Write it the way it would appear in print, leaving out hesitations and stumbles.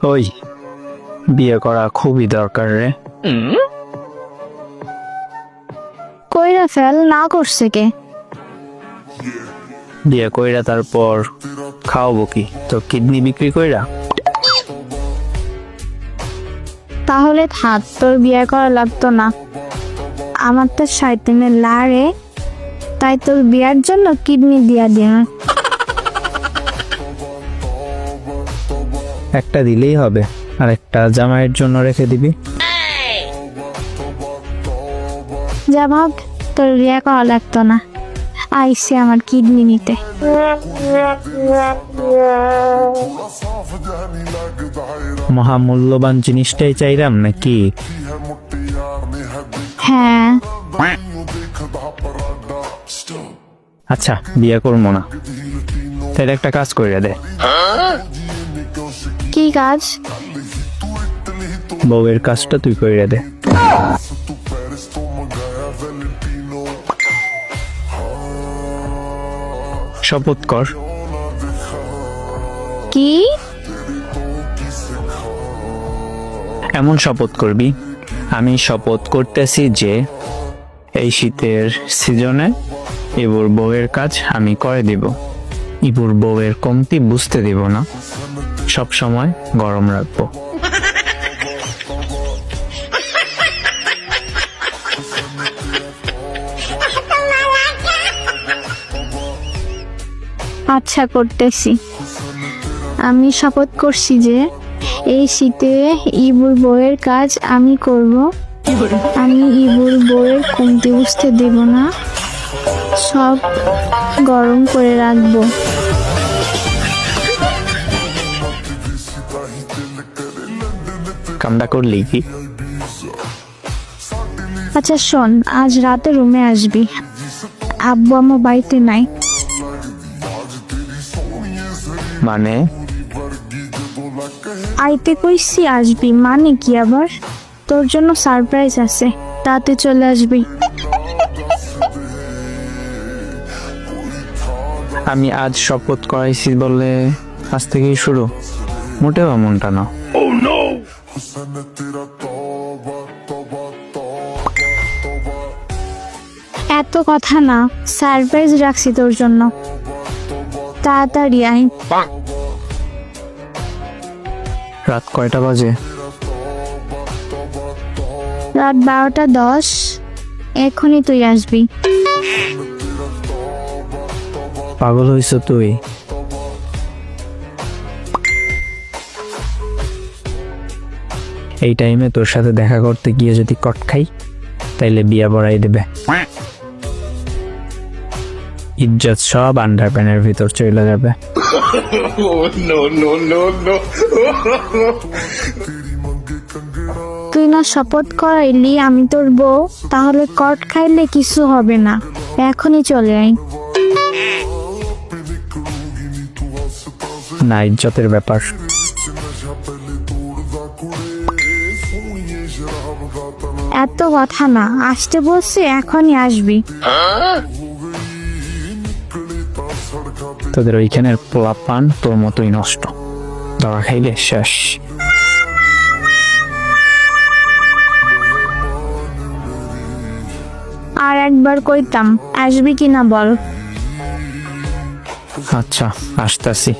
ওই বিয়ে করা খুবই দরকার রে। কইরা ফেল, না করছে কে? বিয়ে কইরা তারপর খাওয়াবো কি? তো কিডনি বিক্রি কইরা? তাহলে থাক, তোর বিয়ে করা লাগতো না। আমার তো শয়তানের লাড়ে, তাই তোর বিয়ার জন্য কিডনি দিয়া দিন। একটা দিলেই হবে, আর একটা জামাইয়ের জন্য রেখে দিবি। যা ভাব, তোর বিয়ে করা লাগতো না। আইসে আমার কিডনি নিতে। মহামূল্যবান জিনিসটাই চাইলাম নাকি? হ্যাঁ, আচ্ছা, বিয়ে করবো না, তাহলে একটা কাজ কইরা দে। কি কাজ? বউয়ের কাজটা তুই কইরা দে। শপথ কর। কি? এমন শপথ করবি, আমি শপথ করতেছি যে এই শীতের সিজনে ইবুর বউয়ের কাজ আমি করে দিব। ইবুর বউয়ের কমতি বুঝতে দিব না, সব সময় গরম রাখবো। আচ্ছা, করতেছি। আমি শপথ করছি যে এই শীতে ইবুর বউয়ের কাজ আমি করব। আমি ইবুর বউয়ের কমতি বুঝতে দেব না, সব গরম করে রাখবো। কামটা করলি কি? আচ্ছা শোন, আজ রাতে রুমে আসবি। আব্বু আম্মু বাড়িতে নাই। মানে? আইতে কইছি আসবি, মানে কি আবার? তোর জন্য সারপ্রাইজ আছে, তাতে চলে আসবি। আমি আজ শপথ করাইছি বলে আজ থেকেই শুরু? মোটেও এমনটা না। এত কথা না, সারপ্রাইজ রাখছি তোর জন্য, তাড়াতাড়ি আয়। রাত কয়টা বাজে? রাত 12:10। এখনই তুই আসবি। পাগল হইছ তুই? এই টাইমে তোর সাথে দেখা করতে গিয়ে যদি কট খাই, তাইলে বিয়া বড়াই দেবে। ইজ্জত সব আন্ডারপ্যানের ভিতর চলে যাবে। তুই না শপথ করাইলি আমি তোর বউ, তাহলে কট খাইলে কিছু হবে না। এখনই চলে আয়। না, ইজ্জতের ব্যাপার। এত কথা না, আসতে বলছি, এখনই আসবি। তোদের ওইখানের পোলাপান তোর মতোই নষ্ট, ধরা খাইলে শেষ। আর একবার কইতাম, আসবি কিনা বল। আচ্ছা, আসতাছি।